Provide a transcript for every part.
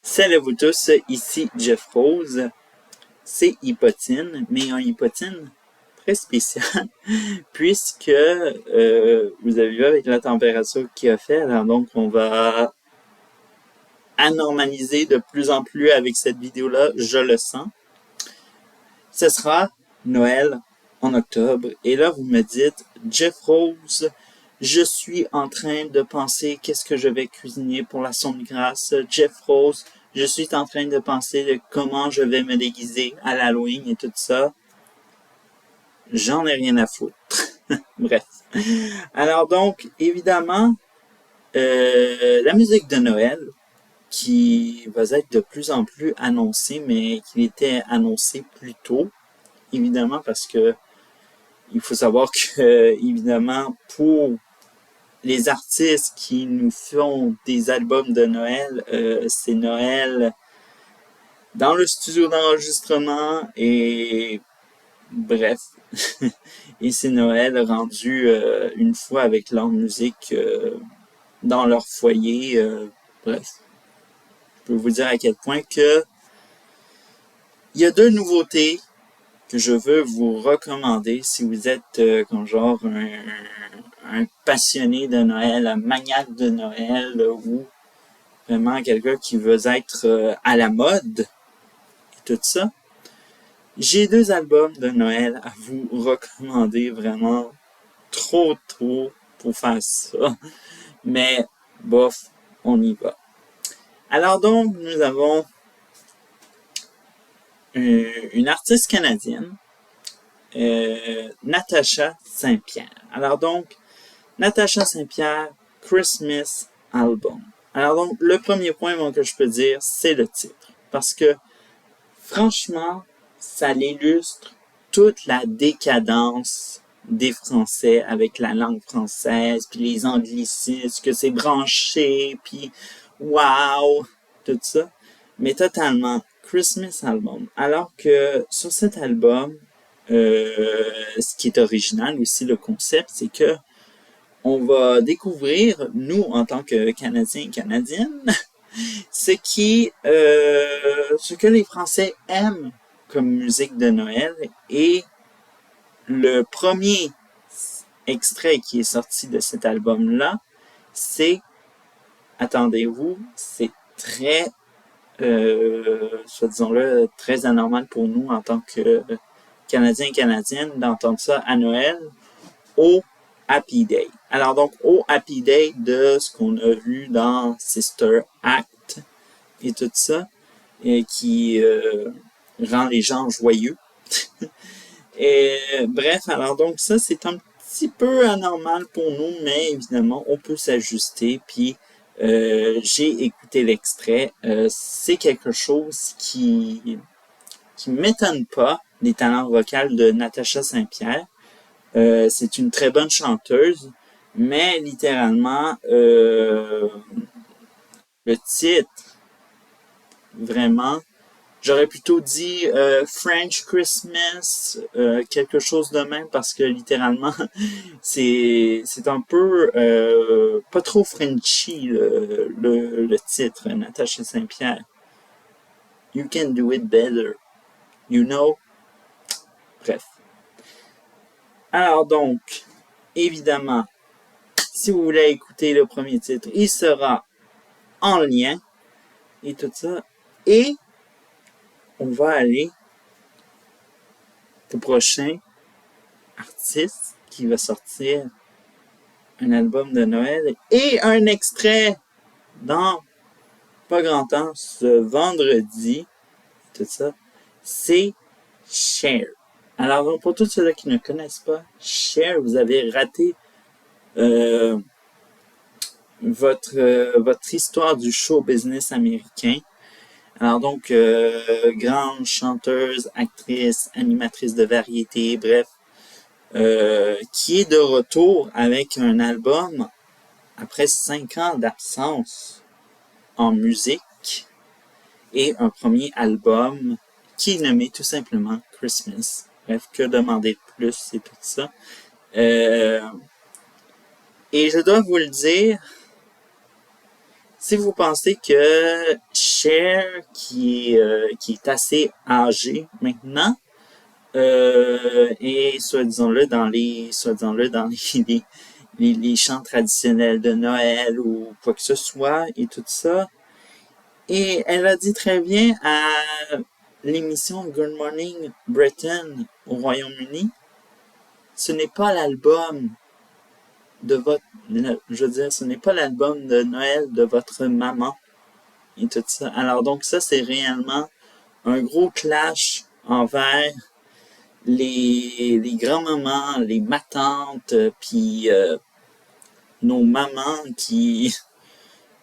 Salut à vous tous, ici Jeff Rose. C'est Hypotine, mais un Hypotine très spécial, puisque vous avez vu avec la température qu'il a fait, alors donc on va anormaliser de plus en plus avec cette vidéo-là, je le sens. Ce sera Noël en octobre, et là vous me dites, Jeff Rose, je suis en train de penser qu'est-ce que je vais cuisiner pour l'action de grâce. Jeff Rose, je suis en train de penser de comment je vais me déguiser à l'Halloween et tout ça. J'en ai rien à foutre. Bref. Alors donc, évidemment, la musique de Noël, qui va être de plus en plus annoncée, mais qui était annoncée plus tôt, évidemment, parce que il faut savoir que, évidemment, pour les artistes qui nous font des albums de Noël, c'est Noël dans le studio d'enregistrement et bref. Et c'est Noël rendu une fois avec leur musique dans leur foyer. Bref. Je peux vous dire à quel point que il y a deux nouveautés que je veux vous recommander si vous êtes comme genre un passionné de Noël, un maniaque de Noël ou vraiment quelqu'un qui veut être à la mode et tout ça. J'ai deux albums de Noël à vous recommander vraiment trop pour faire ça. Mais bof, on y va. Alors donc, nous avons une artiste canadienne, Natacha Saint-Pierre. Alors donc, Natacha Saint-Pierre, Christmas Album. Alors donc, le premier point que je peux dire, c'est le titre. Parce que, franchement, ça l'illustre toute la décadence des Français avec la langue française, puis les anglicismes, que c'est branché, puis wow, tout ça. Mais totalement, Christmas Album. Alors que sur cet album, ce qui est original aussi, le concept, c'est que on va découvrir, nous, en tant que Canadiens et Canadiennes, ce que les Français aiment comme musique de Noël. Et le premier extrait qui est sorti de cet album-là, c'est, attendez-vous, c'est très, disons-le, très anormal pour nous en tant que Canadiens et Canadiennes d'entendre ça à Noël au Happy Day. Alors donc, au Happy Day de ce qu'on a vu dans Sister Act et tout ça, et qui rend les gens joyeux. Et bref, alors donc ça, c'est un petit peu anormal pour nous, mais évidemment, on peut s'ajuster. Puis j'ai écouté l'extrait. C'est quelque chose qui m'étonne pas, les talents vocaux de Natacha Saint-Pierre. C'est une très bonne chanteuse, mais littéralement, le titre, vraiment, j'aurais plutôt dit French Christmas, quelque chose de même, parce que littéralement, c'est un peu pas trop Frenchy le titre, Natacha Saint-Pierre. You can do it better, you know? Bref. Alors donc, évidemment, si vous voulez écouter le premier titre, il sera en lien et tout ça. Et on va aller au prochain artiste qui va sortir un album de Noël et un extrait dans pas grand temps, ce vendredi, tout ça, c'est Cher. Alors donc, pour tous ceux-là qui ne connaissent pas, Cher, vous avez raté votre histoire du show business américain. Alors donc, grande chanteuse, actrice, animatrice de variété, bref, qui est de retour avec un album après 5 ans d'absence en musique et un premier album qui est nommé tout simplement Christmas. Bref, que demander de plus, c'est tout ça. Et je dois vous le dire, Si vous pensez que Cher, qui est assez âgé maintenant, et soi-disant-le dans les chants traditionnels de Noël ou quoi que ce soit et tout ça. Et elle a dit très bien à l'émission Good Morning Britain au Royaume-Uni, ce n'est pas l'album de votre, je veux dire, ce n'est pas l'album de Noël de votre maman et tout ça. Alors donc ça, c'est réellement un gros clash envers les grands-mamans, les matantes, puis nos mamans qui,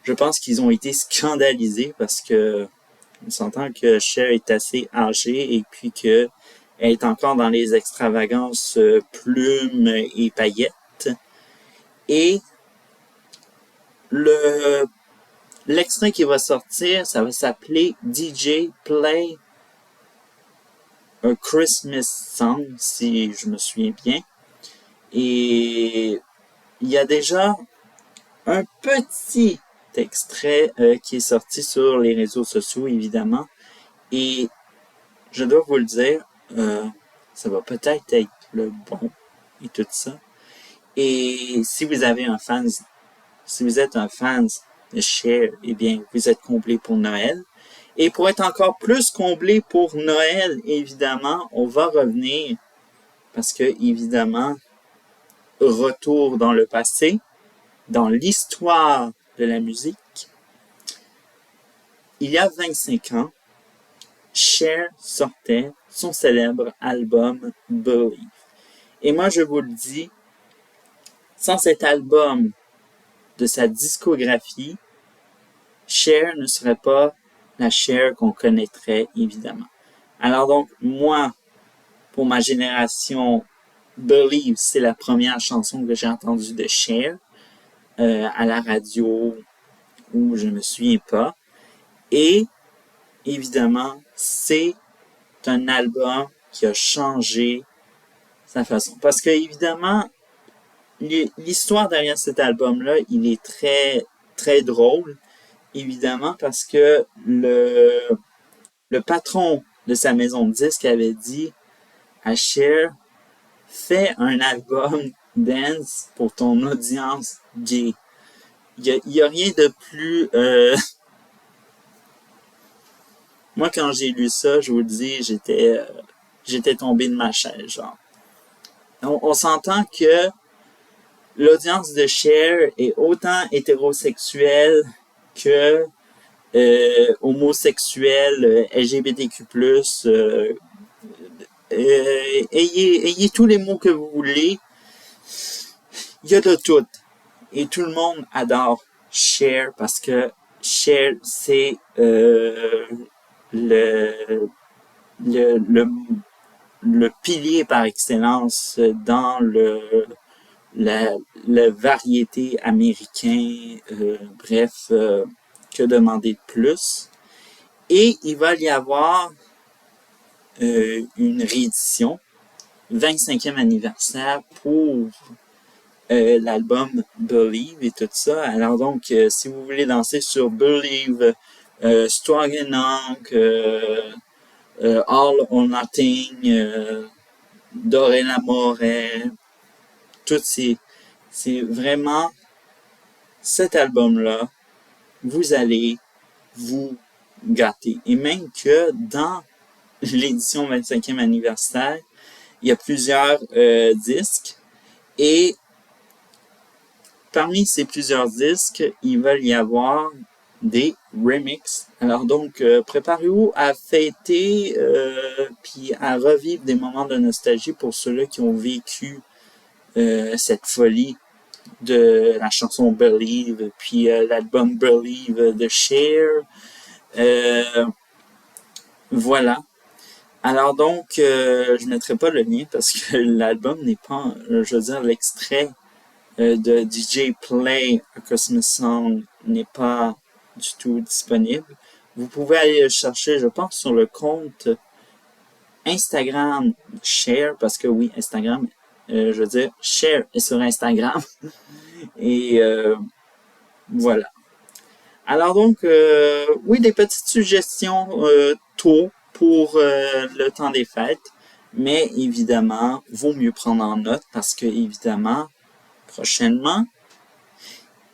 je pense qu'ils ont été scandalisés parce que on s'entend que Cher est assez âgée et puis que elle est encore dans les extravagances plumes et paillettes. Et l'extrait qui va sortir, ça va s'appeler DJ Play a Christmas Song, si je me souviens bien. Et il y a déjà un petit extrait qui est sorti sur les réseaux sociaux, évidemment. Et je dois vous le dire, ça va peut-être être le bon et tout ça. Et si vous êtes un fan de Cher, eh bien, vous êtes comblé pour Noël. Et pour être encore plus comblé pour Noël, évidemment, on va revenir, parce que, évidemment, retour dans le passé, dans l'histoire de la musique. Il y a 25 ans, Cher sortait son célèbre album Believe. Et moi, je vous le dis, sans cet album de sa discographie, Cher ne serait pas la Cher qu'on connaîtrait, évidemment. Alors donc, moi, pour ma génération, Believe, c'est la première chanson que j'ai entendue de Cher à la radio où je me souviens pas. Et, évidemment, c'est un album qui a changé sa façon. Parce que, évidemment, l'histoire derrière cet album-là, il est très, très drôle, évidemment, parce que le patron de sa maison de disques avait dit à Cher, fais un album dance pour ton audience gay. Il y a rien de plus... Moi, quand j'ai lu ça, je vous le dis, j'étais tombé de ma chaise, genre. On s'entend que l'audience de Cher est autant hétérosexuelle que homosexuelle, LGBTQ+, ayez tous les mots que vous voulez. Il y a de tout. Et tout le monde adore Cher parce que Cher, c'est le, le pilier par excellence dans la variété américain. Bref, que demander de plus? Et il va y avoir une réédition, 25e anniversaire pour l'album Believe et tout ça. Alors donc, si vous voulez danser sur Believe, Strong Enough, All or Nothing, Dore l'amore, c'est vraiment cet album-là, vous allez vous gâter. Et même que dans l'édition 25e anniversaire, il y a plusieurs disques et parmi ces plusieurs disques, il va y avoir des remixes. Alors donc, préparez-vous à fêter puis à revivre des moments de nostalgie pour ceux-là qui ont vécu cette folie de la chanson Believe, puis l'album Believe de Cher. Voilà. Alors donc, je mettrai pas le lien parce que l'album n'est pas, je veux dire, l'extrait de DJ Play a Christmas Song n'est pas du tout disponible. Vous pouvez aller le chercher, je pense, sur le compte Instagram Cher, parce que oui, Instagram, je veux dire, Cher est sur Instagram. Et voilà. Alors donc, oui, des petites suggestions tôt pour le temps des fêtes, mais évidemment, vaut mieux prendre en note parce que, évidemment, prochainement,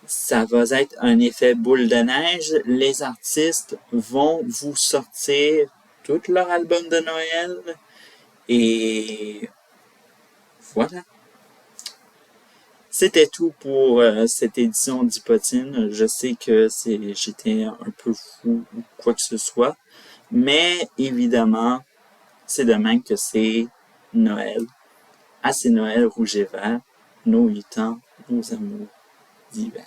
ça va être un effet boule de neige. Les artistes vont vous sortir tout leur album de Noël et voilà. C'était tout pour cette édition d'Hypotine. Je sais que j'étais un peu fou ou quoi que ce soit, mais évidemment, c'est demain que c'est Noël. Ah, c'est Noël rouge et vert, nos 8 ans, nos amours d'hiver.